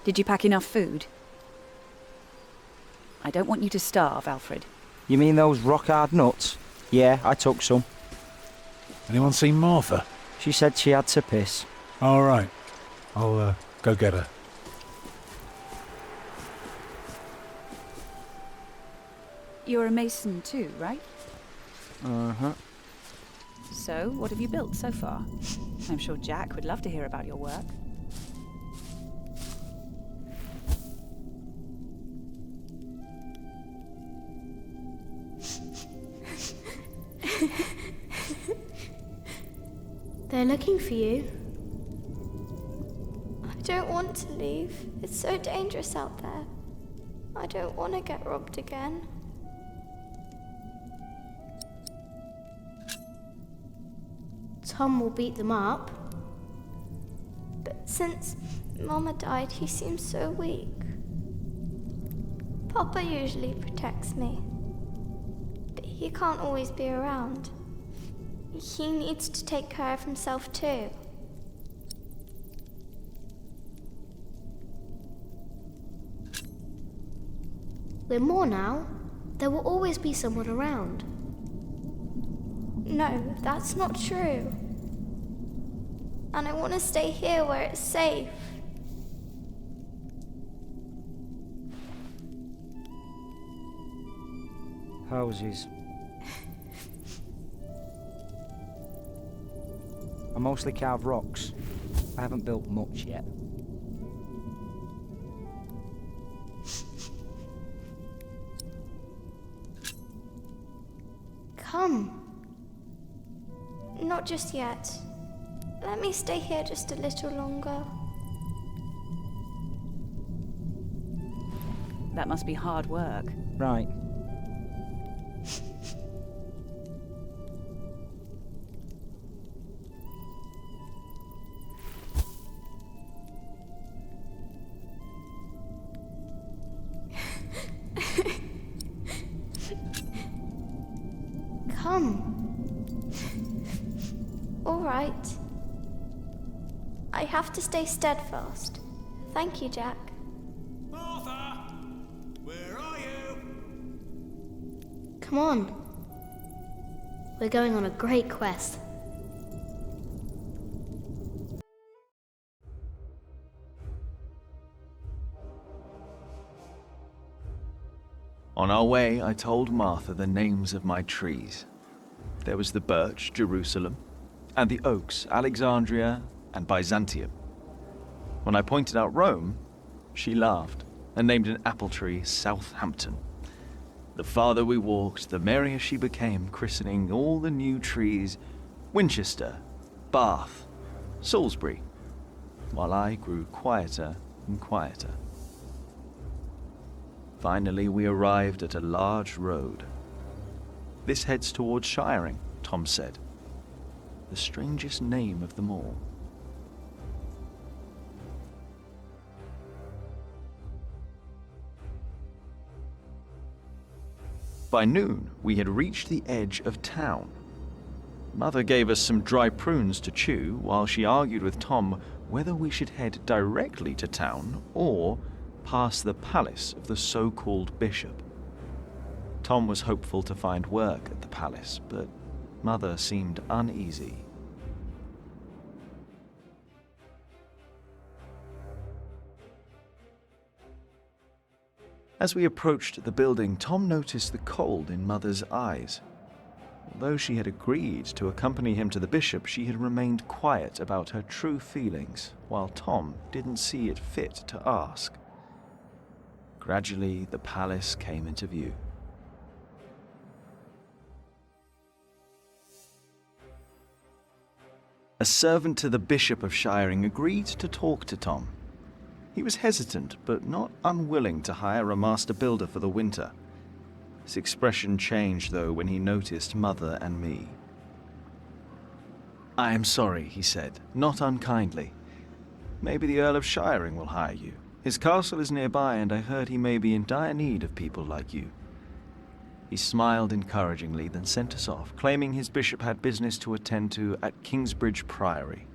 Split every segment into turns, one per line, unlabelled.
Did you pack enough food? I don't want you to starve, Alfred.
You mean those rock-hard nuts? Yeah, I took some.
Anyone seen Martha?
She said she had to piss.
All right. I'll go get her.
You're a mason too, right?
Uh-huh.
So, what have you built so far? I'm sure Jack would love to hear about your work.
They're looking for you.
I don't want to leave. It's so dangerous out there. I don't want to get robbed again.
Tom will beat them up.
But since Mama died, he seems so weak. Papa usually protects me. But he can't always be around. He needs to take care of himself too.
We're more now. There will always be someone around.
No, that's not true. And I want to stay here where it's safe.
Houses. I mostly carve rocks. I haven't built much yet.
Come.
Not just yet. Let me stay here just a little longer.
That must be hard work.
Right.
Come.
All right. I have to stay steadfast. Thank you, Jack.
Martha! Where are you?
Come on. We're going on a great quest.
On our way, I told Martha the names of my trees. There was the birch, Jerusalem, and the oaks, Alexandria and Byzantium. When I pointed out Rome, she laughed and named an apple tree Southampton. The farther we walked, the merrier she became, christening all the new trees Winchester, Bath, Salisbury, while I grew quieter and quieter. Finally, we arrived at a large road. This heads towards Shiring, Tom said. The strangest name of them all. By noon, we had reached the edge of town. Mother gave us some dry prunes to chew while she argued with Tom whether we should head directly to town or past the palace of the so-called bishop. Tom was hopeful to find work at the palace, but Mother seemed uneasy. As we approached the building, Tom noticed the cold in Mother's eyes. Although she had agreed to accompany him to the bishop, she had remained quiet about her true feelings, while Tom didn't see it fit to ask. Gradually, the palace came into view. A servant to the Bishop of Shiring agreed to talk to Tom. He was hesitant, but not unwilling to hire a master builder for the winter. His expression changed, though, when he noticed Mother and me. "I am sorry," he said, not unkindly. "Maybe the Earl of Shiring will hire you. His castle is nearby, and I heard he may be in dire need of people like you." He smiled encouragingly, then sent us off, claiming his bishop had business to attend to at Kingsbridge Priory.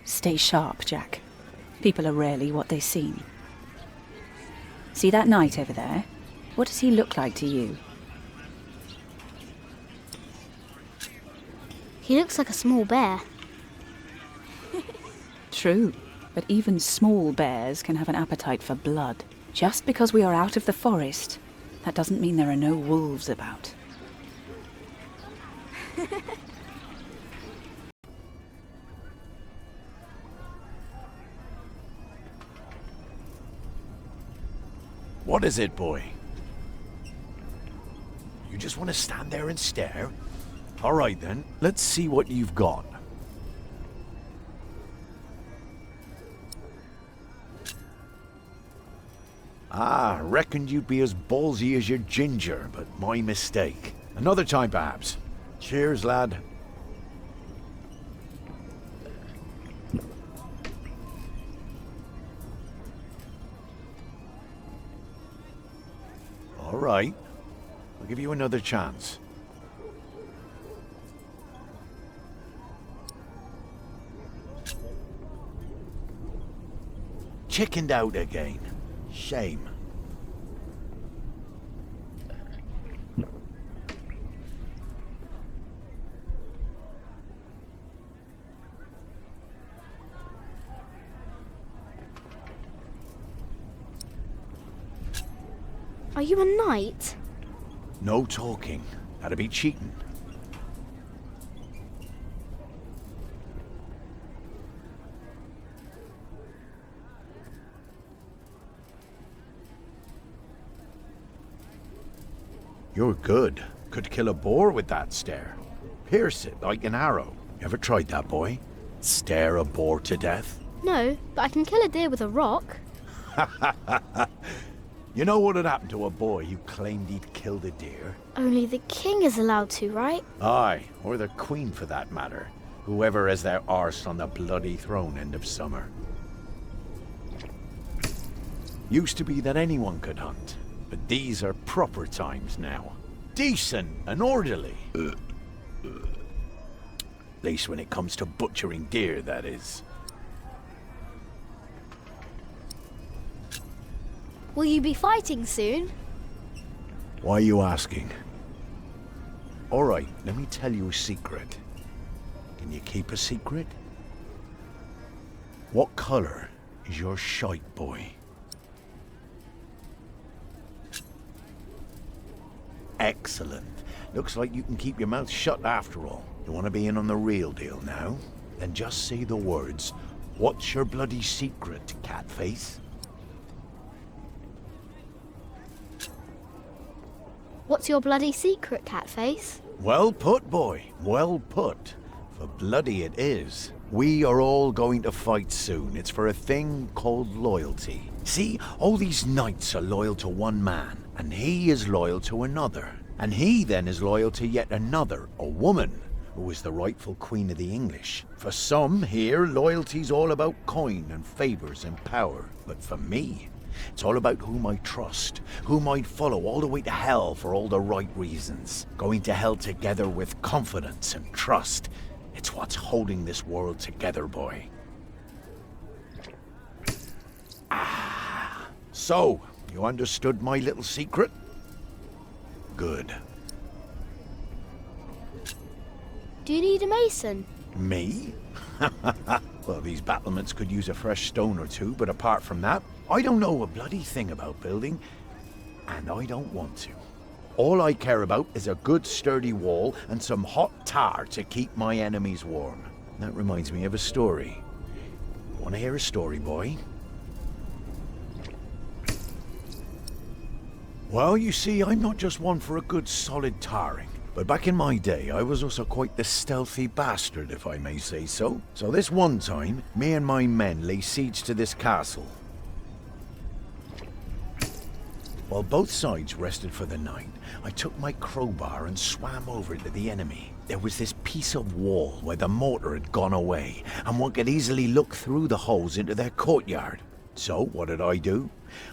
Stay sharp, Jack. People are rarely what they seem. See that knight over there? What does he look like to you?
He looks like a small bear.
True, but even small bears can have an appetite for blood. Just because we are out of the forest, that doesn't mean there are no wolves about.
What is it, boy? You just want to stand there and stare? All right then, let's see what you've got. Ah, reckoned you'd be as ballsy as your ginger, but my mistake. Another time, perhaps. Cheers, lad. All right. I'll give you another chance. Chickened out again. Shame.
Are you a knight?
No talking. That'd be cheating. You're good. Could kill a boar with that stare. Pierce it like an arrow. You ever tried that, boy? Stare a boar to death?
No, but I can kill a deer with a rock.
You know what had happened to a boy who claimed he'd killed a deer?
Only the king is allowed to, right?
Aye, or the queen for that matter. Whoever has their arse on the bloody throne end of summer. Used to be that anyone could hunt, but these are proper times now. Decent and orderly. At least when it comes to butchering deer, that is.
Will you be fighting soon?
Why are you asking? All right, let me tell you a secret. Can you keep a secret? What color is your shite, boy? Excellent. Looks like you can keep your mouth shut after all. You want to be in on the real deal now? Then just say the words, "What's your bloody secret, catface?"
What's your bloody secret, Catface?
Well put, boy. Well put. For bloody it is. We are all going to fight soon. It's for a thing called loyalty. See, all these knights are loyal to one man, and he is loyal to another. And he then is loyal to yet another, a woman, who is the rightful queen of the English. For some here, loyalty's all about coin and favours and power. But for me, it's all about whom I trust, whom I'd follow all the way to hell for all the right reasons. Going to hell together with confidence and trust. It's what's holding this world together, boy. Ah. So, you understood my little secret? Good.
Do you need a mason?
Me? Well, these battlements could use a fresh stone or two, but apart from that, I don't know a bloody thing about building, and I don't want to. All I care about is a good sturdy wall and some hot tar to keep my enemies warm. That reminds me of a story. Want to hear a story, boy? Well, you see, I'm not just one for a good solid tarring. But back in my day, I was also quite the stealthy bastard, if I may say so. So this one time, me and my men lay siege to this castle. While both sides rested for the night, I took my crowbar and swam over to the enemy. There was this piece of wall where the mortar had gone away, and one could easily look through the holes into their courtyard. So what did I do?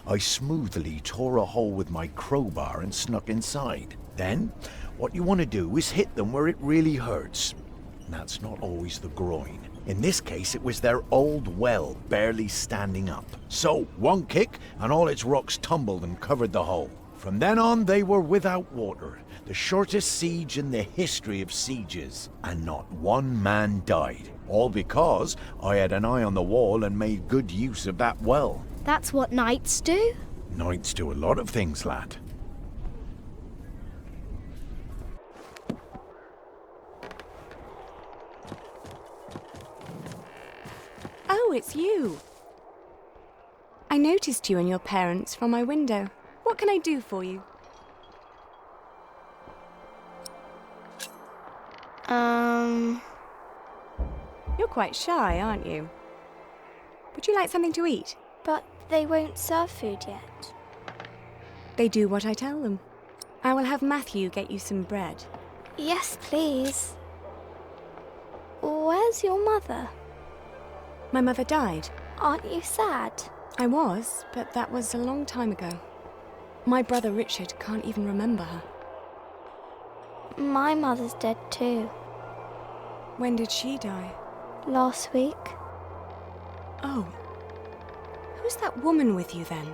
I smoothly tore a hole with my crowbar and snuck inside. Then, what you want to do is hit them where it really hurts. That's not always the groin. In this case, it was their old well barely standing up. So, one kick, and all its rocks tumbled and covered the hole. From then on, they were without water, the shortest siege in the history of sieges, and not one man died. All because I had an eye on the wall and made good use of that well.
That's what knights do?
Knights do a lot of things, lad.
Oh, it's you. I noticed you and your parents from my window. What can I do for you? You're quite shy, aren't you? Would you like something to eat?
But they won't serve food yet.
They do what I tell them. I will have Matthew get you some bread.
Yes, please. Where's your mother?
My mother died.
Aren't you sad?
I was, but that was a long time ago. My brother Richard can't even remember her.
My mother's dead too.
When did she die?
Last week.
Oh. Who's that woman with you then?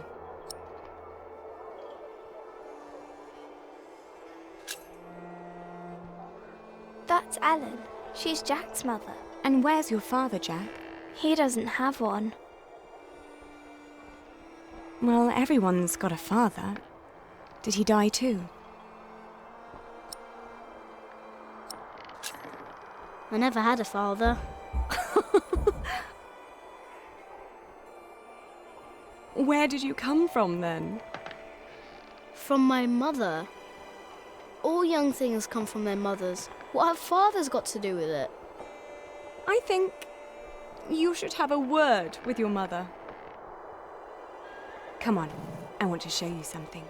That's Ellen. She's Jack's mother.
And where's your father, Jack?
He doesn't have one.
Well, everyone's got a father. Did he die too?
I never had a father.
Where did you come from then?
From my mother. All young things come from their mothers. What have fathers got to do with it?
I think you should have a word with your mother. Come on, I want to show you something.